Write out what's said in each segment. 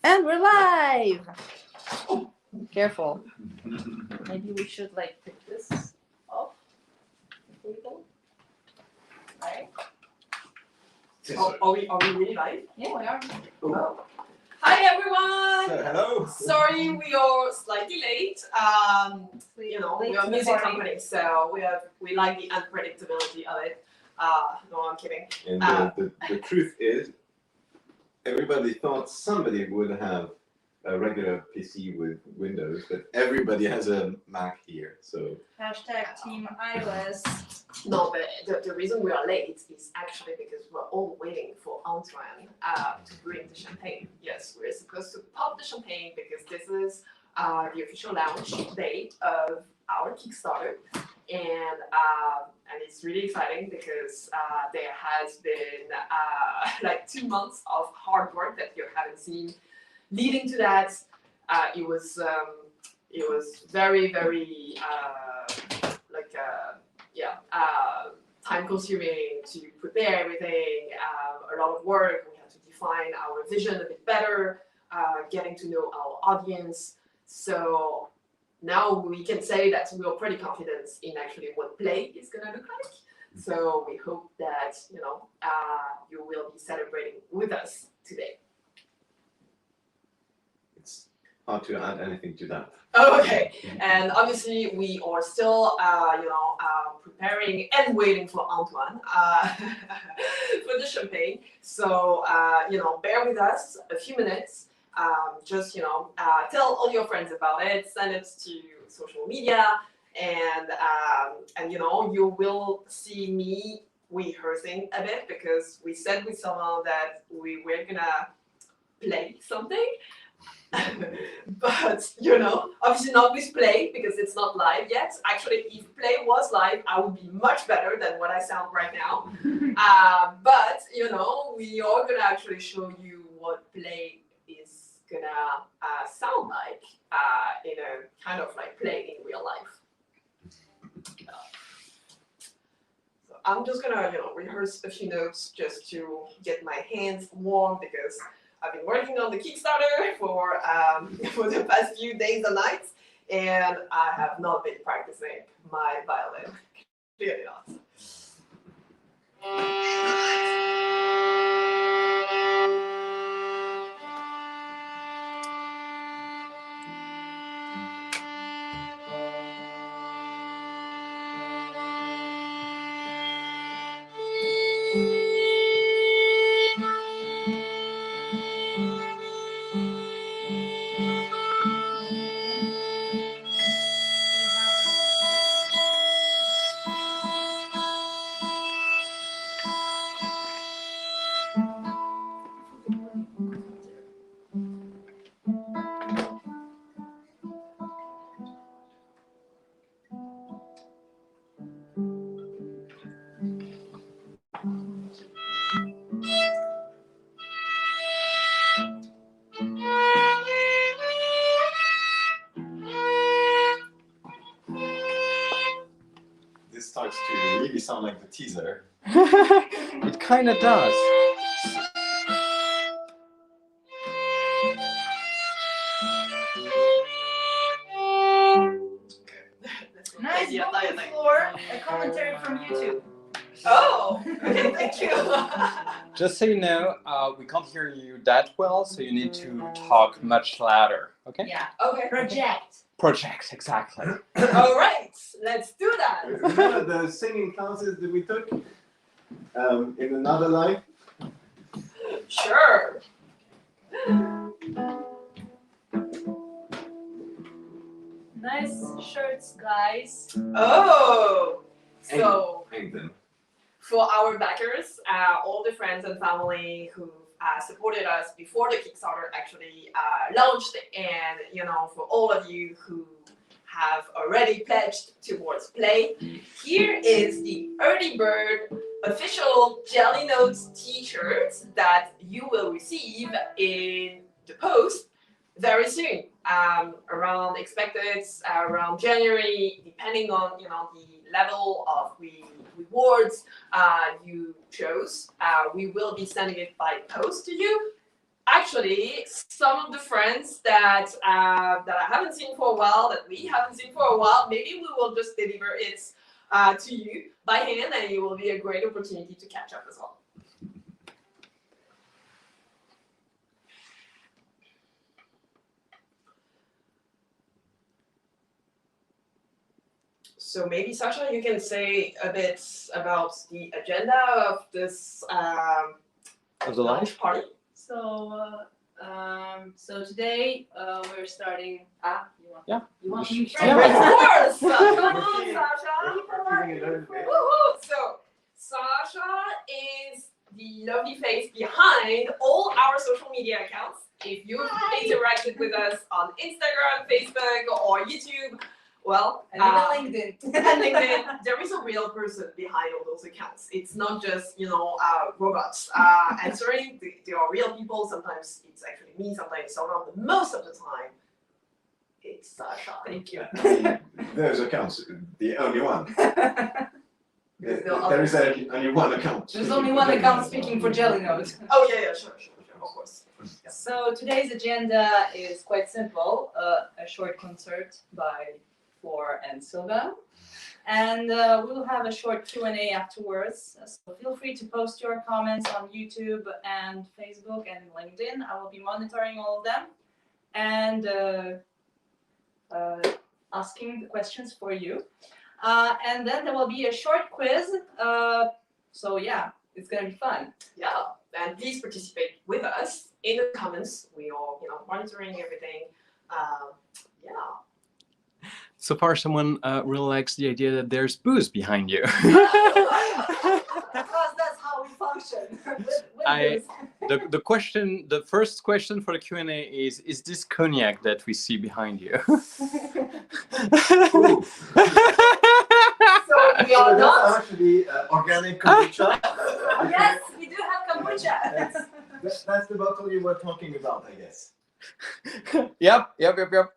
And we're live! Careful. Maybe we should like pick this off the table. Right? Are we really live? Yeah, we are. Oh. Hi everyone! Hello! Sorry we are slightly late. We are a music company, so we like the unpredictability of it. No, I'm kidding. And the truth is, everybody thought somebody would have a regular PC with Windows, but everybody has a Mac here, so. Hashtag Team iOS. No, but the reason we are late is actually because we're all waiting for Antoine to bring the champagne. Yes, we're supposed to pop the champagne because this is the official launch date of our Kickstarter. And it's really exciting because there has been like 2 months of hard work that you haven't seen. Leading to that, it was very time consuming to prepare everything. A lot of work. We had to define our vision a bit better, getting to know our audience. So now we can say that we are pretty confident in actually what play is going to look like. So we hope that you will be celebrating with us today. It's hard to add anything to that. Okay, and obviously we are still, preparing and waiting for Antoine for the champagne. So, bear with us a few minutes. Just, tell all your friends about it, send it to social media, and you will see me rehearsing a bit because we said with someone that we were gonna play something. But obviously not with play because it's not live yet. Actually, if play was live, I would be much better than what I sound right now. But we are gonna actually show you what play is gonna sound like in a kind of like play in real life. So I'm just gonna rehearse a few notes just to get my hands warm because I've been working on the Kickstarter for the past few days and nights, and I have not been practicing my violin. Clearly not. This starts to really sound like the teaser. It kind of does. Nice vocal floor. A commentary from YouTube. Oh, okay, thank you. Just so you know, we can't hear you that well, so you need to talk much louder. Okay? Yeah. Okay. Project, exactly. All right, let's do that. Remember the singing classes that we took in another life? Sure. Nice shirts, guys. Oh, so Hang them. for our backers, all the friends and family who supported us before the Kickstarter actually launched, and for all of you who have already pledged towards play, here is the early bird official Jelly Notes t-shirt that you will receive in the post very soon. Around expected around January, depending on the level of rewards you chose. We will be sending it by post to you. actually, some of the friends that that I haven't seen for a while, that we haven't seen for a while, maybe we will just deliver it to you by hand, and it will be a great opportunity to catch up as well. So maybe Sasha, you can say a bit about the agenda of this Of the launch live? party. So today we're starting. Yeah. You want Yeah, me to of course. Come on, We're Sasha. feeling a little bit. Woohoo! So Sasha is the lovely face behind all our social media accounts. If you've interacted with us on Instagram, Facebook, or YouTube, well, And even LinkedIn. and LinkedIn, there is a real person behind all those accounts. It's not just, robots answering. There are real people. Sometimes it's actually me, sometimes someone, but most of the time, it's Sasha. Thank you. Those accounts, the only one. Because There is only one account. There's only one account speaking for Jelly Note. Oh, yeah, sure, of course. So today's agenda is quite simple. A short concert by Flor and Silva. And we will have a short Q&A afterwards. So feel free to post your comments on YouTube and Facebook and LinkedIn. I will be monitoring all of them and asking the questions for you. And then there will be a short quiz. So yeah, it's gonna be fun. Yeah, and please participate with us in the comments. We are, monitoring everything. Yeah. So far, someone really likes the idea that there's booze behind you. Because that's how we function. The first question for the Q&A is this cognac that we see behind you? So we are not. That's actually organic kombucha. Yes, we do have kombucha. That's the bottle you were talking about, I guess. Yep. And the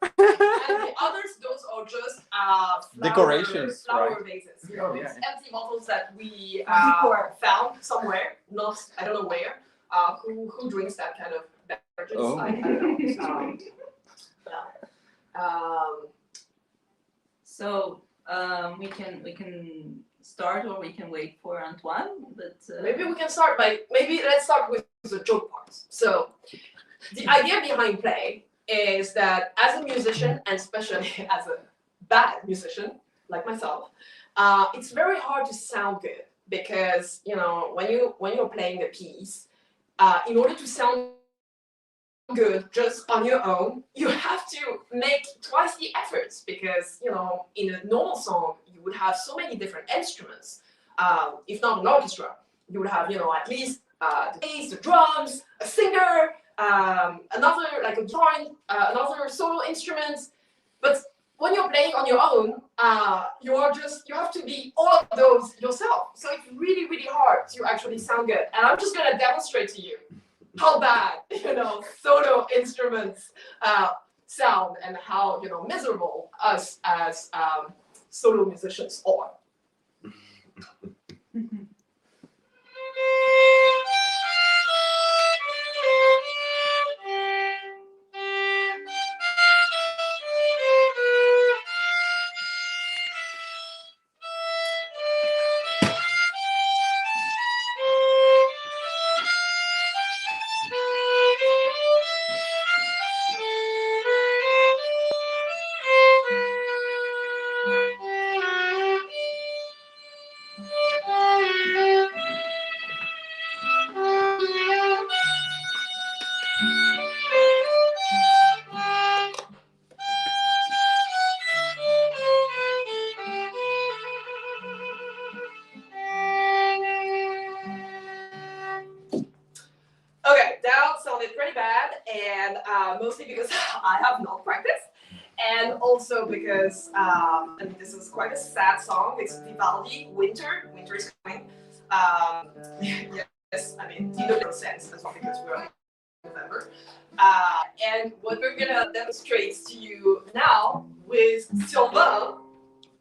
others, those are just Decorations, flower right? vases. Oh, yeah. It's empty bottles that we Decor. found somewhere, not I don't know where. Who drinks that kind of beverages? Oh. I don't know. So we can start, or we can wait for Antoine. But Maybe we can start let's start with the joke part. So the idea behind play is that as a musician, and especially as a bad musician like myself, it's very hard to sound good because when you're playing a piece, in order to sound good just on your own, you have to make twice the efforts because in a normal song you would have so many different instruments. If not an orchestra, you would have at least the bass, the drums, a singer, another like a guitar, another solo instrument. But when you're playing on your own, you have to be all of those yourself. So it's really, really hard to actually sound good. And I'm just gonna demonstrate to you how bad solo instruments sound and how miserable us as solo musicians are. Okay, that sounded pretty bad, and mostly because I have not practiced, and also because this is quite a sad song. It's Vivaldi, Winter. Winter is coming. Yes, in no sense as well because we're in November. And what we're gonna demonstrate to you now with Sylvain,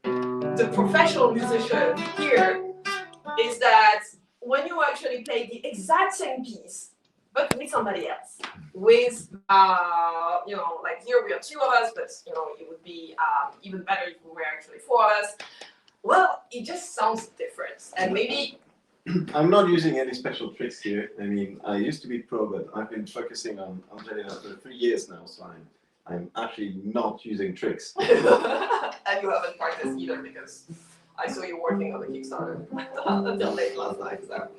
the professional musician here, is that when you actually play the exact same piece, but with somebody else. With, you know, like here we are 2 of us, but you know, it would be even better if we were actually 4 of us. Well, it just sounds different, and maybe. I'm not using any special tricks here. I mean, I used to be pro, but I've been focusing on Angelina for 3 years now, so I'm actually not using tricks. And you haven't practiced either because I saw you working on the Kickstarter until late last night. So.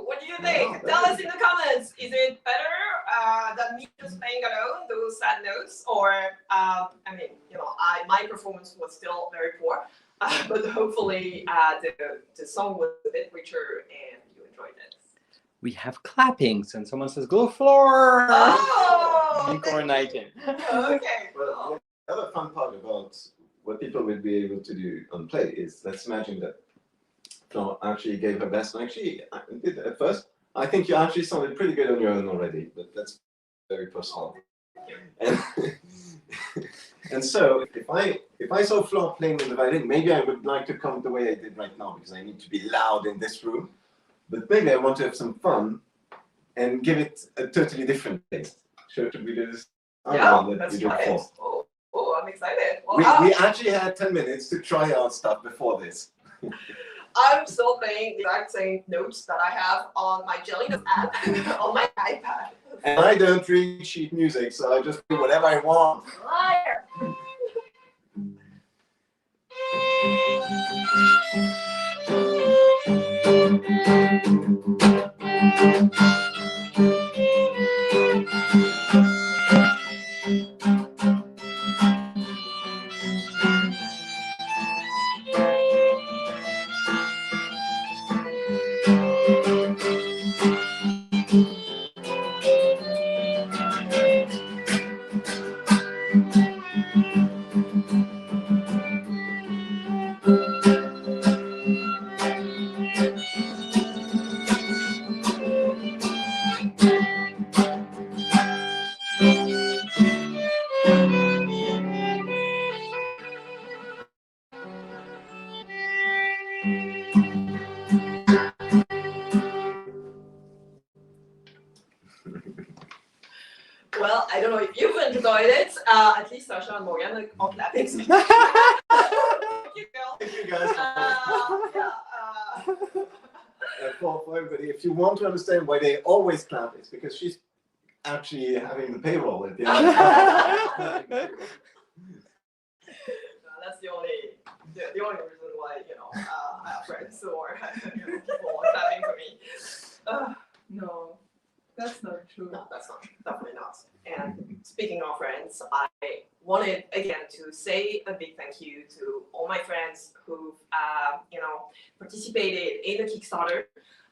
What do you think? Tell us in the comments. Is it better than me just playing alone those sad notes, or I mean, you know, my performance was still very poor, but hopefully the song was a bit richer and you enjoyed it. We have clappings, and someone says, "Go floor!" Oh, Unicornating. okay. Well, the other fun part about what people will be able to do on Play is, let's imagine that Flo actually gave her best. And actually, I did at first. I think you actually sounded pretty good on your own already, but that's very personal. And, and so, if I saw Flo playing with the violin, maybe I would like to come the way I did right now, because I need to be loud in this room. But maybe I want to have some fun and give it a totally different taste. Sure, to be this. Yeah, that that's we did right. before. Oh, I'm excited. Well, We actually had 10 minutes to try out stuff before this. I'm still playing the exact same notes that I have on my Jelly Notes app on my iPad. And I don't read sheet music, so I just do whatever I want. Liar! Well, I don't know if you've enjoyed it. At least Sasha and Morgan are clapping. Thank you, girl. Thank you guys. Yeah, For everybody, if you want to understand why they always clap, it's because she's actually having the payroll at the end. that's the only reason why, you know, I have friends or you know, people are clapping for me. No, that's not true. No, that's not true. Definitely not. And speaking of friends, I wanted again to say a big thank you to all my friends who've you know, participated in the Kickstarter.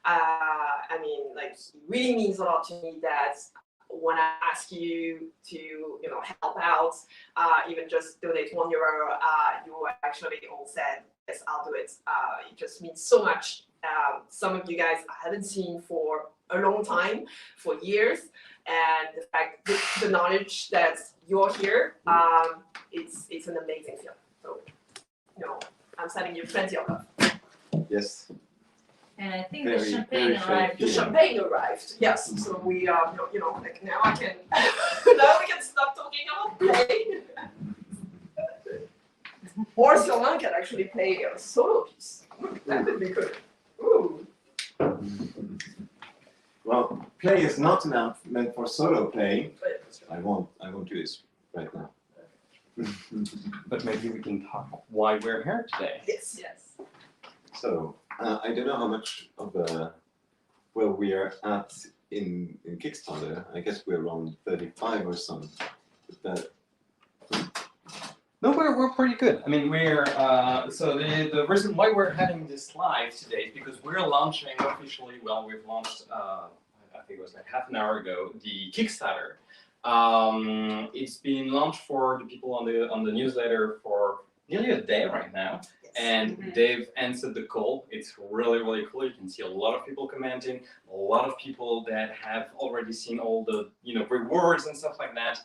I mean, like, it really means a lot to me that when I ask you to, you know, help out, even just donate €1, you actually all said, yes, I'll do it. It just means so much. Some of you guys I haven't seen for a long time, for years, and the fact, the knowledge that you're here, it's an amazing feeling. So, you know, I'm sending you plenty of love. Yes. And I think Very, the champagne very arrived. The Yeah. champagne arrived. Yes. So we are, you know, like now I can, now we can stop talking about play. Or Sylvain can actually play a solo piece. That would be good. Ooh. Well, play is not meant for solo playing. But I won't do this right now. But maybe we can talk why we're here today. Yes. Yes. So I don't know how much of where we are at in Kickstarter. I guess we're around 35 or something. But No, we're pretty good. I mean, we're so the reason why we're having this live today is because we're launching officially. Well, we've launched I think it was like half an hour ago the Kickstarter. It's been launched for the people on the newsletter for nearly a day right now, Yes. and they've answered the call. It's really cool. You can see a lot of people commenting, a lot of people that have already seen all the rewards and stuff like that.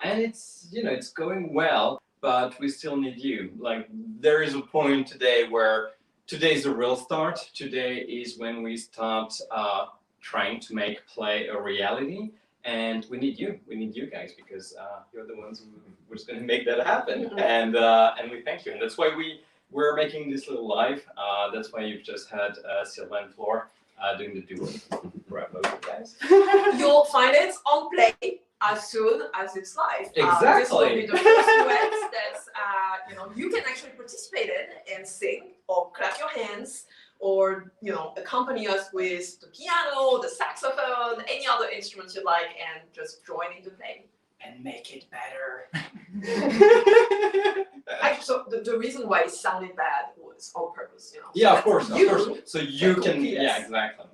And it's it's going well, but we still need you. Like, there is a point today where today is the real start. Today is when we start trying to make play a reality, and we need you. We need you guys, because you're the ones who's going to make that happen. And we thank you. And that's why we're making this little live. That's why you've just had Sylvain and Flore doing the duo. Bravo, guys. You'll find it on Play as soon as it's live. Exactly. This will be the first duet that's you can actually participate in and sing or clap your hands or accompany us with the piano, the saxophone, any other instruments you like, and just join in the play. And make it better. Actually, so the reason why it sounded bad was on purpose, Yeah, So of course. So you can can. compete us. Yeah, exactly.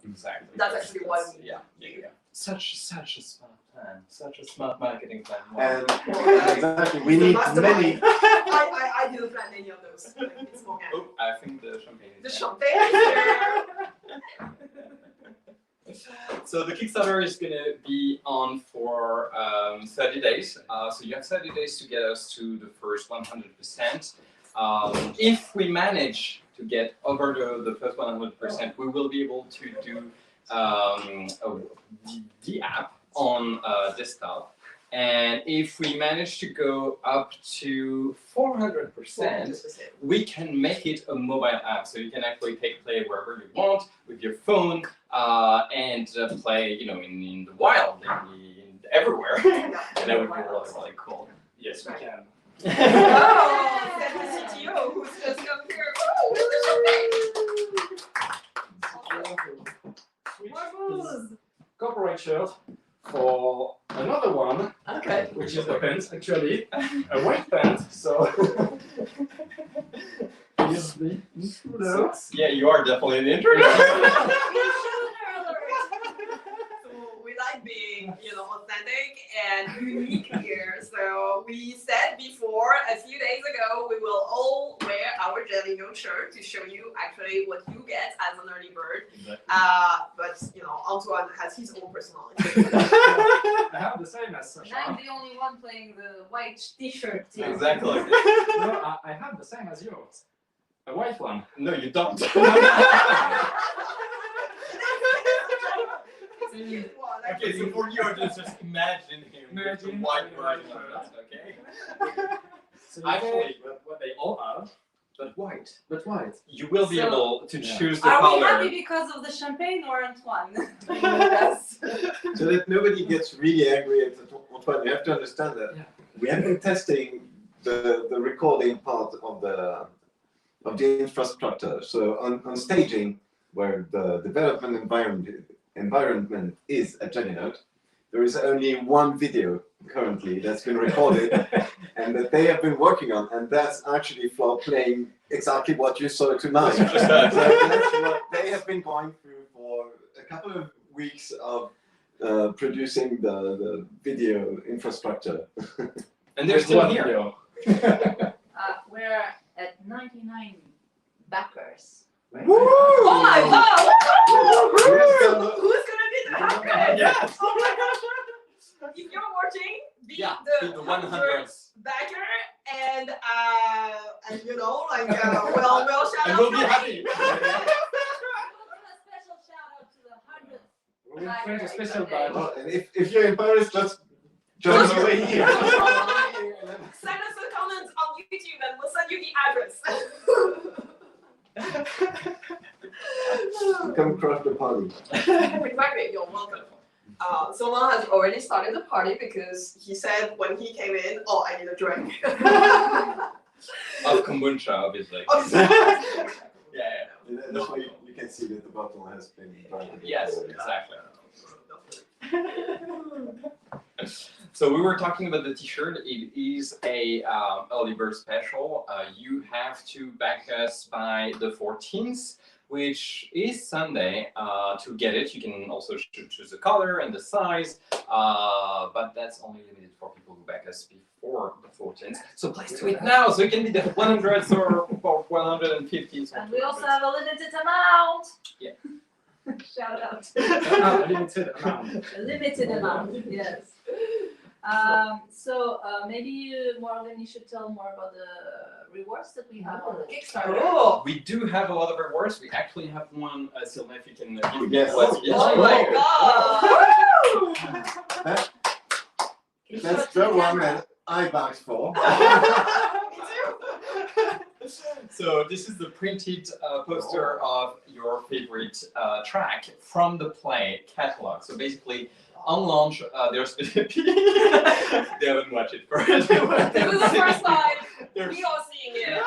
That's actually why we Yeah. Such a smart plan. Such a smart marketing plan. Wow. and exactly, we The need mastermind. many. I didn't plan any of those. It's more Oh, I think the champagne is the there. champagne is there. So the Kickstarter is going to be on for 30 days. So you have 30 days to get us to the first 100%. If we manage to get over the first 100%, we will be able to do the app on desktop. And if we manage to go up to 400%, we can make it a mobile app. So you can actually take play wherever you want with your phone and play, in the wild, everywhere. And that would be really cool. Yes, we can. Oh, that's the CTO who's just come here. Oh, with the champagne. Switch corporate shirt for another one, Okay. which is the pants, actually, a white pant, so here's the intruder. Yeah, you are definitely an intruder. So we like being, authentic and unique here. So we said before, a few days ago, we will all wear our Jelly Note shirt to show you actually what you get as an early bird. But Antoine has his own personality. I have the same as And Sasha. I'm the only one playing the white t-shirt team. Exactly. No, I have the same as yours. A white one. No, you don't. Okay, so for you, just imagine him with the Imagine white the version white of that, okay? So you Actually, get what they all have, but white. but white. You will be So- able to Yeah. choose the Are we color. happy because of the champagne or Antoine? Yes. So that nobody gets really angry at Antoine, you have to understand that we have been testing the recording part of the infrastructure. So on staging, where the development environment is at Jellynote, there is only one video currently that's been recorded and that they have been working on, and that's actually Flo playing exactly what you saw tonight. That's So just that's what they have been going through for a couple of weeks of producing the video infrastructure. And they're With still one here. video. We're at 99 backers. Oh my God! Who's gonna be the backer? Yes. Oh my gosh! If you're watching, be Yeah, the be the 100th backer, and we'll shout And out we'll be your happy. name. We'll give a special shout out to the 100th. We will print a special badge. Well, and if you're in Paris, just Just- away here. Send us a comment on YouTube, and we'll send you the address. Come across the party. Exactly, you're welcome. Sylvain has already started the party because he said when he came in, "Oh, I need a drink." Of kombucha, obviously. Yeah. You can see that the bottle has been drank. Yes, exactly. So we were talking about the T-shirt. It is a early bird special. You have to back us by the 14th, which is Sunday. To get it, you can also choose the color and the size, but that's only limited for people who back us before the 14th. So please do it now, so it can be the 100s or 150s. And we also have a limited amount. Yeah. Shout out. A limited amount. A limited amount, yes. So maybe Morgan, you should tell more about the rewards that we have on the Kickstarter. Oh, We do have a lot of rewards. We actually have one, Sylvain, if you can give me Yes. what you oh my god! That's the one that I backed for. Me too. So this is the printed poster of your favorite track from the play catalog. So basically, on launch, there's they haven't watched it first. This is the first time we are seeing it.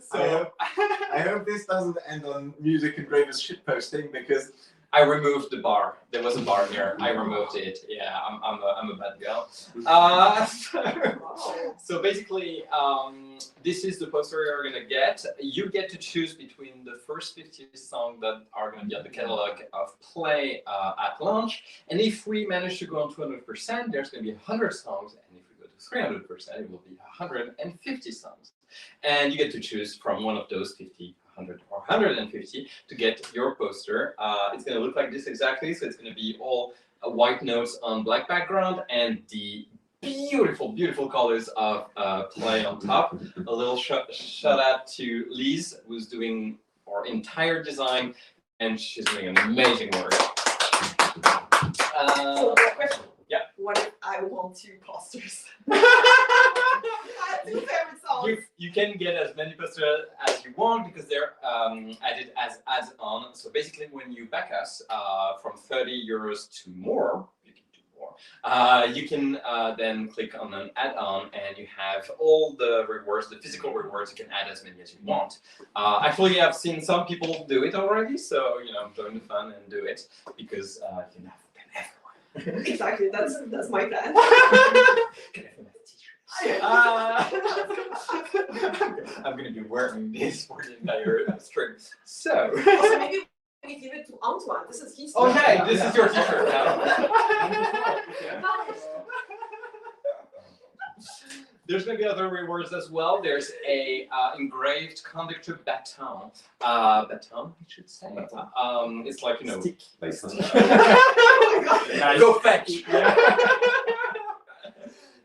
So I hope this doesn't end on music and Raven's shit posting because I removed the bar. There was a bar here. I removed it. Yeah, I'm a bad girl. So basically, this is the poster you're gonna get. You get to choose between the first 50 songs that are gonna be on the catalog of play at launch. And if we manage to go on 200%, there's gonna be 100 songs. And if we go to 300%, it will be 150 songs. And you get to choose from one of those 50. 100 or 150 to get your poster. It's going to look like this exactly. So it's going to be all white notes on black background and the beautiful, beautiful colors of play on top. A little shout out to Liz, who's doing our entire design, and she's doing an amazing work. So one question. Yeah. What if I want 2 posters? I have 2 favorite songs. You can get as many posters as you want because they're added as add-on. So basically, when you back us from 30 euros to more, you can do more. You can then click on an add-on, and you have all the rewards, the physical rewards. You can add as many as you want. Actually, I've seen some people do it already, so join the fun and do it because you can have them everywhere. Exactly, that's my plan. I'm going to be wearing this for the entire stream. So, Also, maybe we give it to Antoine. This is his. okay, this is your t-shirt now. There's going to be other rewards as well. There's a engraved conductor baton. Baton, I should say. It's like, stick. Oh my god. Nice. Go fetch.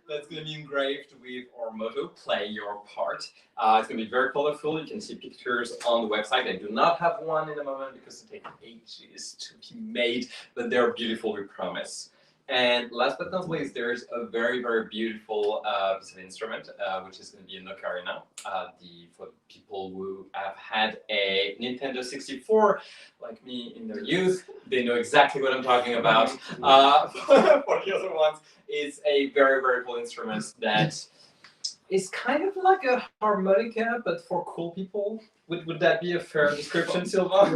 That's going to be engraved with our motto, play your part. It's going to be very colorful. You can see pictures on the website. I do not have one in the moment because it takes ages to be made, but they're beautiful, we promise. And last but not least, there's a very, very beautiful piece of instrument, which is going to be an ocarina. For people who have had a Nintendo 64, like me in their youth, they know exactly what I'm talking about. For the other ones, it's a very, very cool instrument that is kind of like a harmonica, but for cool people. Would that be a fair description, Sylvain?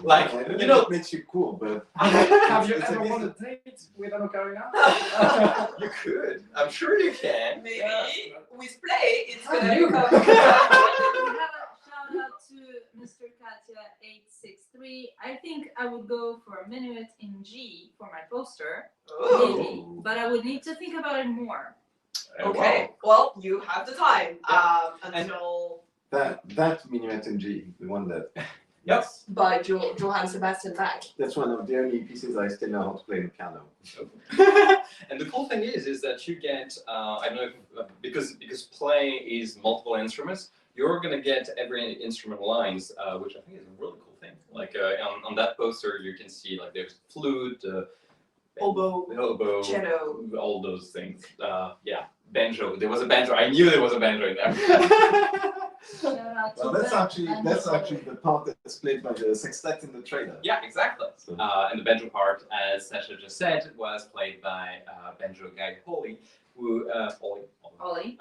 Well, like, it makes you cool, but Have you it's ever amazing. won a date with an ocarina? you could. I'm sure you can. Maybe with play, it's How gonna do you- become. We have a shout out to Mr. Katya 863. I think I would go for a minuet in G for my poster, maybe, but I would need to think about it more. Okay, well, you have the time until that minuet in G, the one that. Yep. by Johann Sebastian Bach. That's one of the only pieces I still know how to play the piano. And the cool thing is that you get, I don't know if, because play is multiple instruments, you're gonna get every instrument lines, which I think is a really cool thing. Like on that poster, you can see like there's flute, oboe, Cello. all those things. Yeah, banjo. There was a banjo. I knew there was a banjo in there. Shout out to Well, Ben that's and actually the part that's played by the sextet in the trailer. Yeah, exactly. So- And the banjo part, as Sasha just said, was played by banjo guy Holly, who Ollie.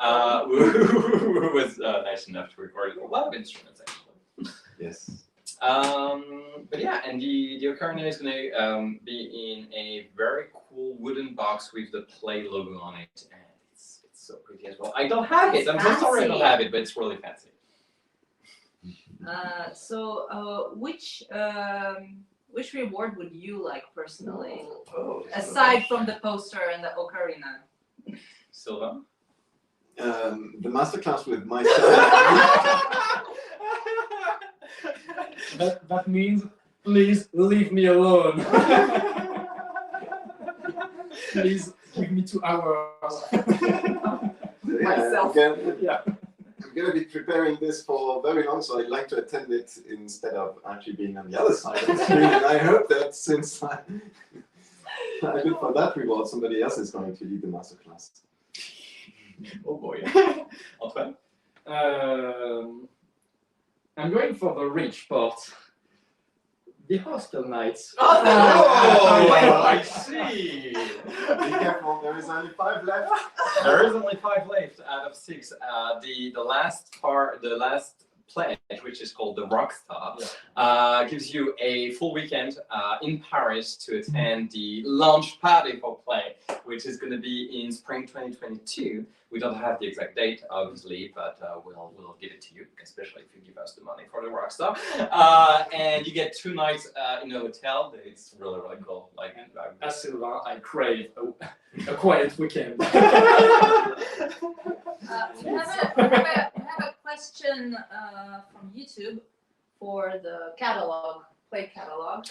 who was nice enough to record a lot of instruments actually. Yes. But yeah, and the Ocarina is going to be in a very cool wooden box with the Play logo on it, and it's so pretty as well. I don't have it. I'm so sorry I don't Fancy. have it, but it's really fancy. So, which reward would you like personally, Oh, aside from the poster and the Ocarina? Silva? the masterclass with myself. That means, please leave me alone. Please give me 2 hours. Myself. Again, Yeah. I'm going to be preparing this for very long, so I'd like to attend it instead of actually being on the other side of the screen. And I hope that since I did for that reward, somebody else is going to lead the masterclass. Oh boy. Antoine? I'm going for the rich part. The hostel nights. Oh, Oh, I see. Be careful, there is only 5 left. There is only 5 left out of 6. The last pledge, which is called the Rockstar, gives you a full weekend in Paris to attend the launch party for Play, which is going to be in spring 2022. We don't have the exact date, obviously, but we'll give it to you, especially if you give us the money for the Rockstar. And you get 2 nights in a hotel. It's really, really cool. Like, As Sylvain, I crave a quiet weekend. We have a question from YouTube for the catalog, Play catalog.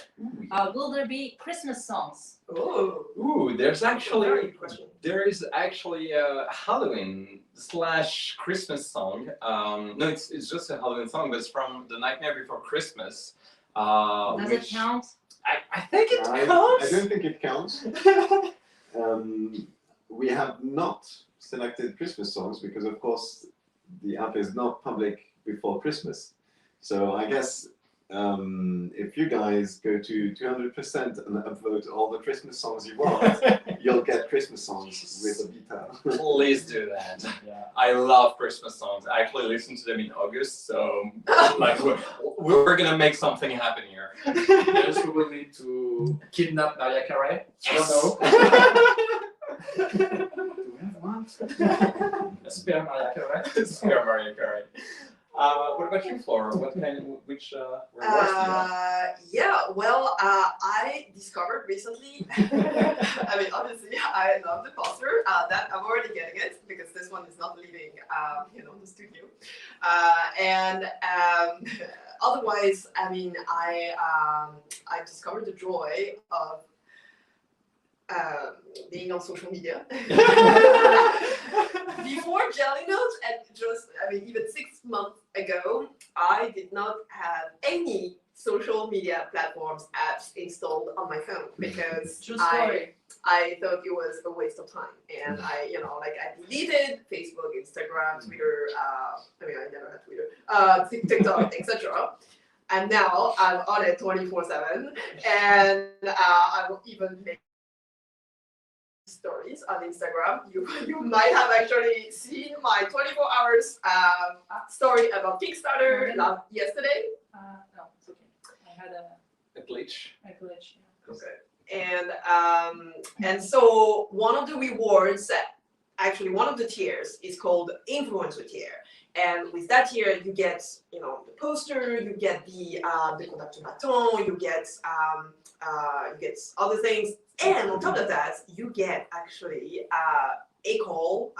Will there be Christmas songs? Oh, there's very actually good question. there is actually a Halloween / Christmas song. No, it's just a Halloween song, but it's from The Nightmare Before Christmas. Does it count? I think it I counts. don't think it counts. We have not selected Christmas songs because, of course, the app is not public before Christmas. So I guess if you guys go to 200% and upvote all the Christmas songs you want, you'll get Christmas songs with a beta. Please do that. Yeah. I love Christmas songs. I actually listened to them in August, so like we're gonna make something happen here. Yes, we will need to kidnap Mariah Carey. I don't know. Do we have one? Spare Mariah Carey. Spare Mariah Carey. What about you, Flora? Which rewards do you want? Yeah, well, I discovered recently, I mean, obviously, I love the poster, that I'm already getting it, because this one is not leaving, the studio. Otherwise, I mean, I discovered the joy of being on social media. Before Jelly Notes, and even 6 months ago, I did not have any social media platforms apps installed on my phone because True story. I thought it was a waste of time, and I deleted Facebook, Instagram, Twitter. I never had Twitter, TikTok, etc. And now I'm on it 24/7, and I will even make stories on Instagram. You might have actually seen my 24 hours story about Kickstarter yesterday. No, it's okay. I had A glitch. a glitch. Yeah. Okay. And so one of the rewards, actually one of the tiers, is called influencer tier. And with that tier, you get the poster, you get the contact to baton, you get other things. And on top of that, you get actually a call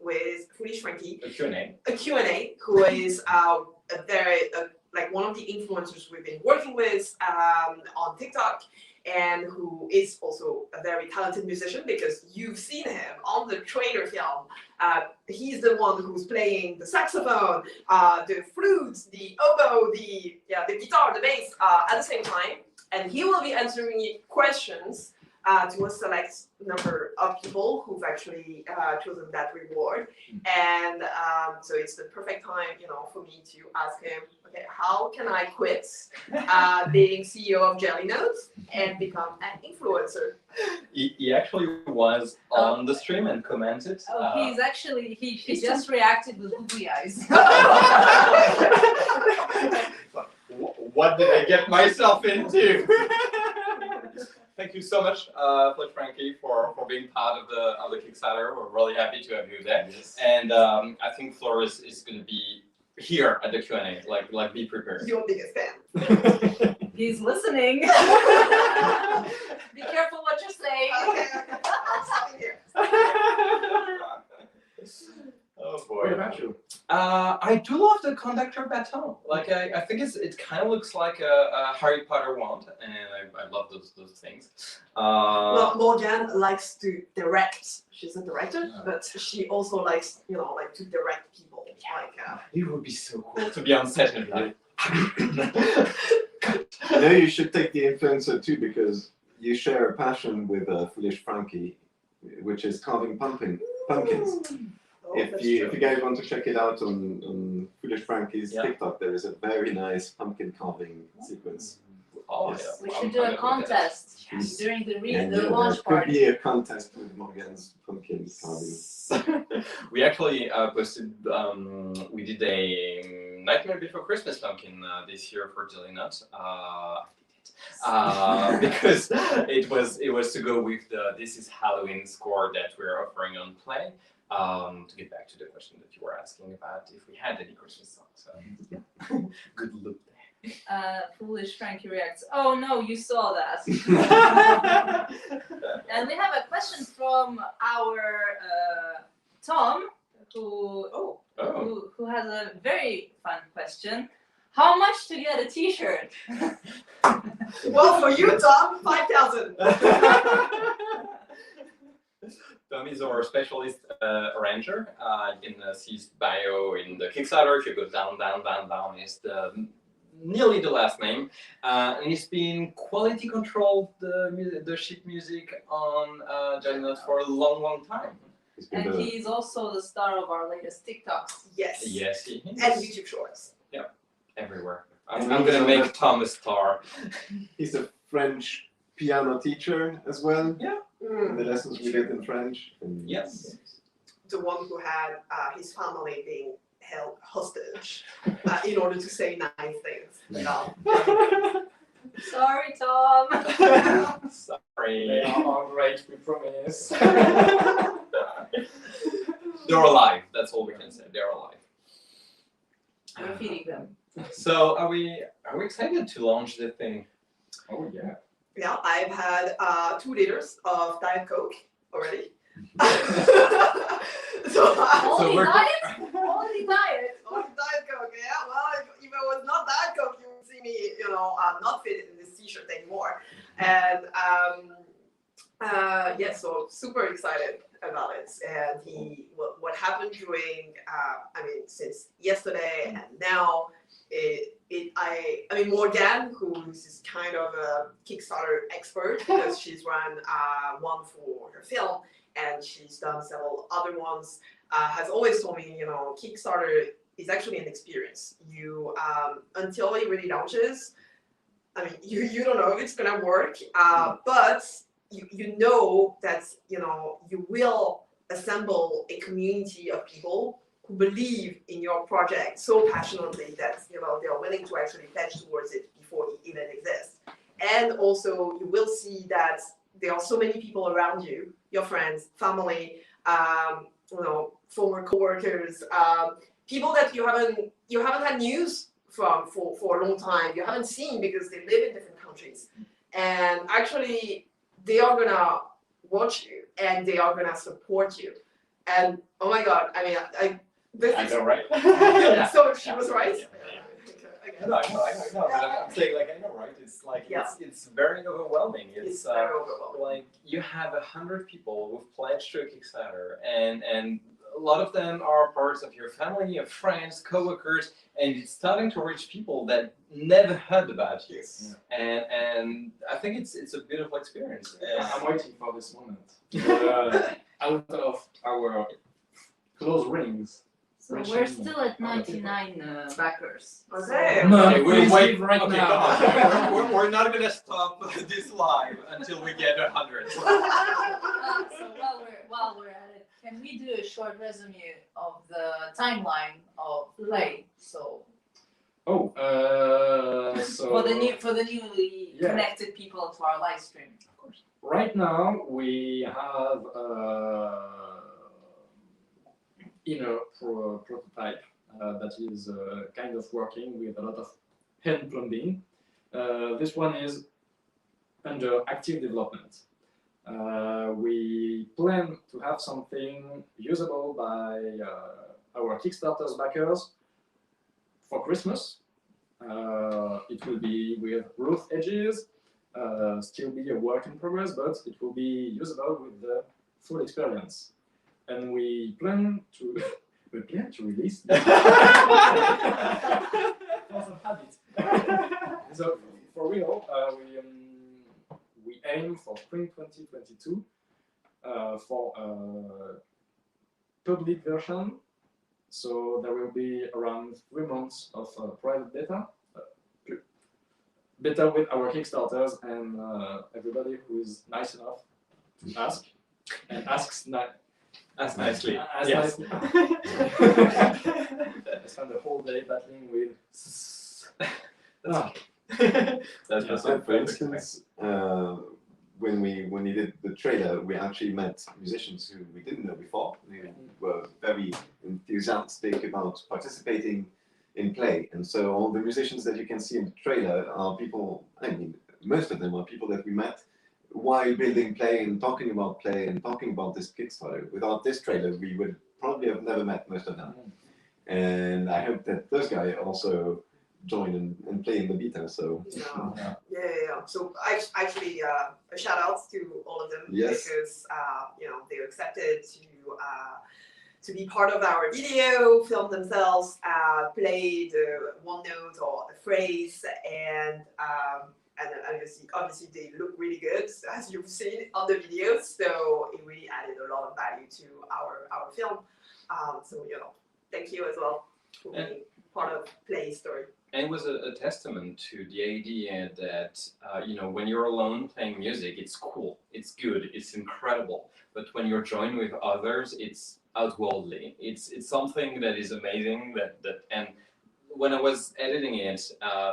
with Foolish Frankie, A Q&A. who is one of the influencers we've been working with on TikTok, and who is also a very talented musician because you've seen him on the trailer film. He's the one who's playing the saxophone, the flutes, the oboe, the guitar, the bass at the same time, and he will be answering questions to a select number of people who've actually chosen that reward. And so it's the perfect time, for me to ask him, okay, how can I quit being CEO of Jelly Notes and become an influencer? He actually was on the stream and commented. He's actually, he just reacted with googly eyes. What did I get myself into? Thank you so much, Frankie, for being part of the Kickstarter. We're really happy to have you there. Yes. And I think Flora is going to be here at the Q&A. Like be prepared. Your biggest fan. He's listening. Be careful what you're saying. Okay, I'm stopping here. Oh What boy. about you? I do love the conductor baton. Like I think it kind of looks like a Harry Potter wand, and I love those things. Well, Morgan likes to direct. She's a director, but she also likes, to direct people. It would be so cool to be on set and be like, You should take the influencer too, because you share a passion with Foolish Frankie, which is carving pumpkins. Oh, If that's you true. guys want to check it out on Foolish Frankie's Yeah. TikTok, there is a very nice pumpkin carving sequence. oh Yes. yeah. We I'm should do a gonna look at that. contest Yes. during the And the there launch could party. be a contest with Morgan's pumpkin carving. We actually posted. We did a Nightmare Before Christmas pumpkin this year for Jelly Nuts. Because it was to go with the This Is Halloween score that we're offering on Play. To get back to the question that you were asking about if we had any Christmas songs. So good look Foolish Frankie reacts. Oh no, you saw that. there. And we have a question from our Tom, who Oh. who has a very fun question. How much to get a T-shirt? Well, for you, Tom, 5,000. Tom is our specialist arranger. You can see his bio in the Kickstarter. If you go down, it's nearly the last name. And he's been quality controlled the sheet music on Jelly Nuts for a long time. He's been And the- he's also the star of our latest TikToks. Yes. Yes, he is. And YouTube Shorts. Everywhere. And I'm he's gonna on make the- Tom a star. He's a French piano teacher as well. The lessons we did in French. And Yes. The one who had his family being held hostage in order to say nice things. Sorry, Tom. They Sorry. are all great, we promise. They're alive. That's all we can say. They're alive. We're feeding them. So are we excited to launch the thing? Oh yeah. Yeah, I've had 2 liters of Diet Coke already. so Only we're- diet? Only diet. Diet Coke, yeah. Well, if it was not Diet Coke, you would see me, not fitted in this T-shirt anymore. And yeah, so super excited about it. And what happened during, since yesterday and now, Morgan, who is kind of a Kickstarter expert because she's run one for her film and she's done several other ones, has always told me, Kickstarter is actually an experience. You until it really launches, you don't know if it's gonna work, but you know that you will assemble a community of people who believe in your project so passionately that they're willing to actually pledge towards it before it even exists. And also you will see that there are so many people around you, your friends, family, former coworkers, people that you haven't had news from for a long time, you haven't seen because they live in different countries. And actually they are gonna watch you and they are gonna support you. And oh my god, I know, right? So she was right. I know, but I'm saying I know, right? It's like it's very overwhelming. It's very overwhelming. Like you have 100 people who've pledged to a Kickstarter, and a lot of them are parts of your family, your friends, coworkers, and it's starting to reach people that never heard about you. Yes. And I think it's a beautiful experience. And I'm waiting for this moment. Out of our close rings. So reaching we're still at other people. 99 backers. Okay. No, Okay, please wait, leave right okay, now. come on. We're not gonna stop this live until we get 100. So while we're at it, can we do a short resume of the timeline of play? So Oh, so for the newly Yeah. connected people to our live stream. Of course. Right now we have inner prototype that is kind of working with a lot of hand plumbing. This one is under active development. We plan to have something usable by our Kickstarter's backers for Christmas. It will be with roof edges, still be a work in progress, but it will be usable with the full experience. And we plan to release force of habit. So for real, we aim for spring 2022 for a public version. So there will be around 3 months of private beta with our Kickstarters and everybody who is nice enough to ask and asks That's nicely. yes. Yes. I spent the whole day battling with. That's Yeah, so for instance, when we did the trailer, we actually met musicians who we didn't know before. They were very enthusiastic about participating in play, and so all the musicians that you can see in the trailer are people. I mean, most of them are people that we met while building play and talking about this Kickstarter. Without this trailer, we would probably have never met most of them. And I hope that those guys also join and play in the beta. So Yeah. So actually, a shout out to all of them Yes. because they accepted to be part of our video, film themselves, play the one note or the phrase, and obviously they look really good as you've seen on the videos. So it really added a lot of value to our film. So thank you as well for being part of Play Story. And it was a testament to the idea that when you're alone playing music, it's cool, it's good, it's incredible. But when you're joined with others, it's outworldly. It's something that is amazing. And when I was editing it,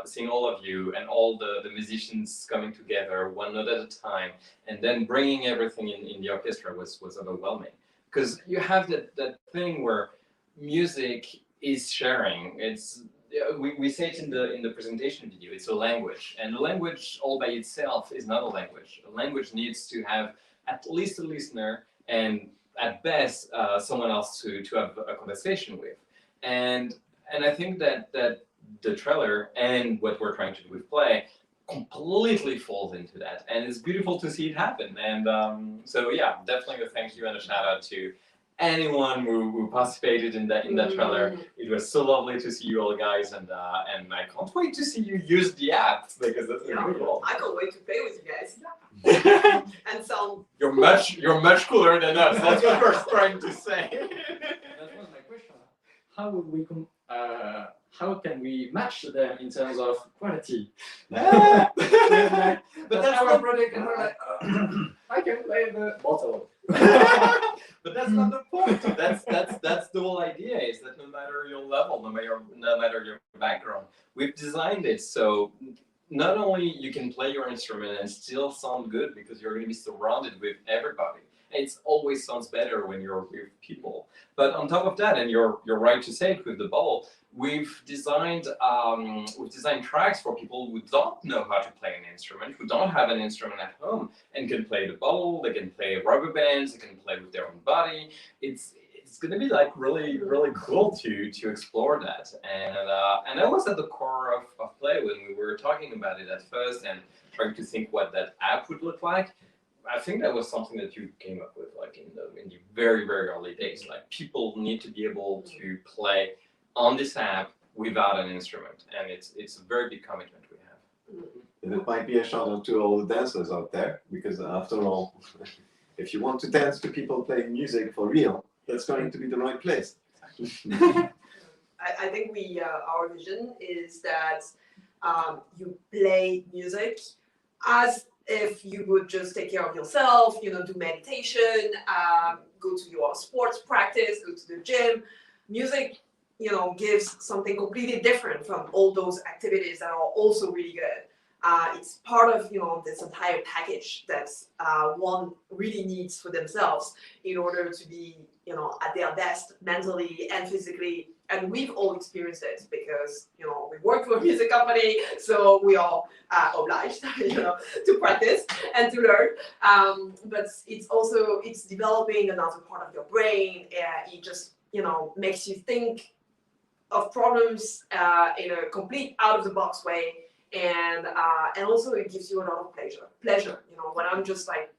seeing all of you and all the musicians coming together one note at a time, and then bringing everything in the orchestra was overwhelming. Because you have that thing where music is sharing. It's we say it in the presentation video. It's a language, and a language all by itself is not a language. A language needs to have at least a listener, and at best someone else to have a conversation with. And I think that the trailer and what we're trying to do with Play completely falls into that, and it's beautiful to see it happen. And so yeah, definitely a thank you and a shout out to anyone who participated in that trailer. It was so lovely to see you all guys, and I can't wait to see you use the app because that's really cool. I can't wait to play with you guys. And so You're much cooler than us. That's what we're trying to say. That was my question. How would we how can we match them in terms of quality? But That's that's our not, project, and we're like, I can play the bottle. but that's not the point. That's the whole idea. Is that no matter your level, no matter your background, we've designed it so not only you can play your instrument and still sound good because you're going to be surrounded with everybody. It always sounds better when you're with people. But on top of that, and you're right to say it with the ball, we've designed tracks for people who don't know how to play an instrument, who don't have an instrument at home, and can play the ball. They can play rubber bands. They can play with their own body. It's going to be like really cool to explore that. And that was at the core of Play when we were talking about it at first and trying to think what that app would look like. I think that was something that you came up with, like in the very early days. Like people need to be able to play on this app without an instrument, and it's a very big commitment we have. And it might be a shout out to all the dancers out there, because after all, if you want to dance to people playing music for real, that's going to be the right place. I think our vision is that you play music as if you would just take care of yourself, do meditation, go to your sports practice, go to the gym. Music, gives something completely different from all those activities that are also really good. It's part of, this entire package that one really needs for themselves in order to be, at their best mentally and physically. And we've all experienced it because, we work for a music company, so we are obliged, to practice and to learn. But it's developing another part of your brain. It just, makes you think of problems in a complete out of the box way. And also it gives you a lot of pleasure. When I'm just like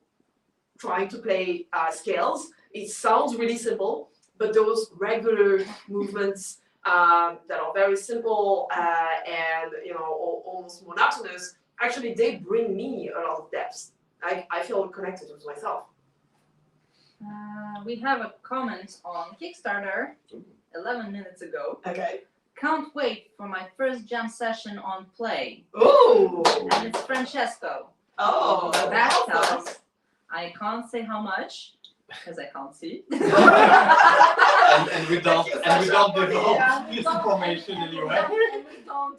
trying to play scales, it sounds really simple, but those regular movements that are very simple and almost monotonous, actually they bring me a lot of depth. I feel connected with myself. We have a comment on Kickstarter 11 minutes ago. Okay. Can't wait for my first jam session on Play. Ooh. And it's Francesco. Oh, That awesome. tells. I can't say how much because I can't see. and we don't divulge this information anyway. We don't.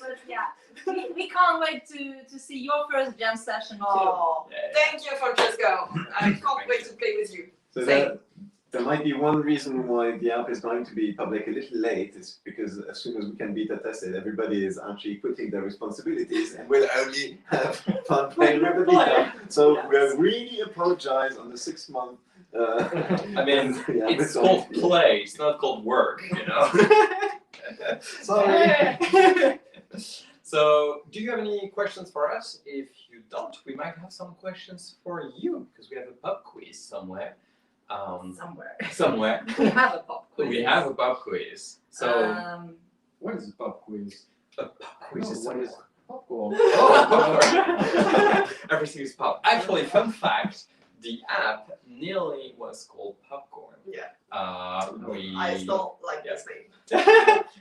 But yeah, we can't wait to see your first jam session too. Oh, Yeah. thank you, Francesco. I can't wait to play with you. So Same. there might be one reason why the app is going to be public a little late, is because as soon as we can beta test it, everybody is actually quitting their responsibilities and will only have fun playing with the beta. So Yes. we really apologize on the 6 month. I mean, yeah, it's on- called play. It's not called work, Sorry. So, do you have any questions for us? If you don't, we might have some questions for you because we have a pub quiz somewhere. Somewhere. We have a pop quiz. We have a pub quiz. So, What is a pub quiz? a pub quiz is What is popcorn? Oh, popcorn. Everything is pop. Actually, fun fact: the app nearly was called Popcorn. Yeah. I I still like this name.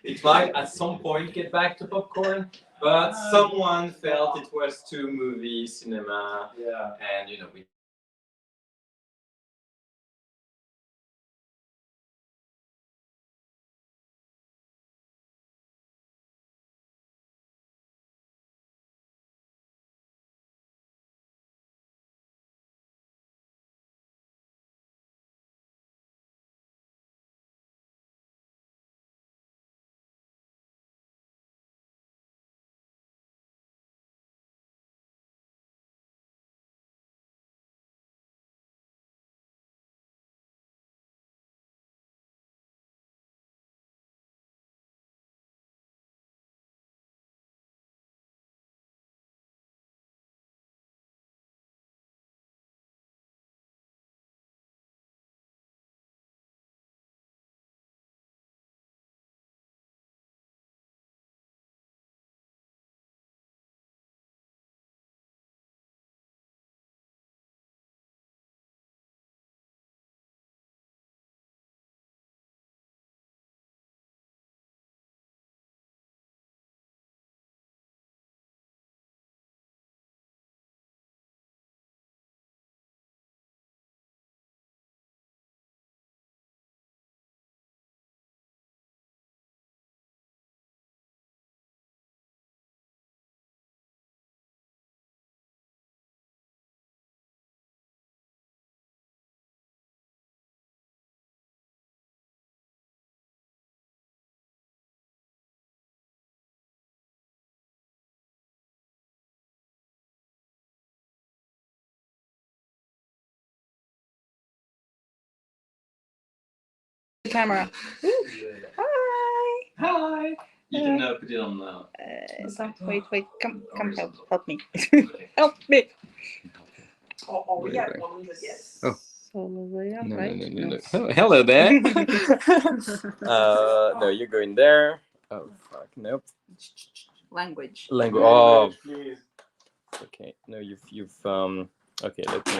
It might at some point get back to Popcorn, but someone felt it was too movie cinema, Yeah. and we. Camera. Hi. Hi. You can put it on. Wait, come help me. Help me. Or we had 100 guests. Oh. Probably, yeah, No, right? no. Hello there. No, you're going there. Oh fuck, nope. Language. Language. Oh, Please. okay. No, you've okay. Let me.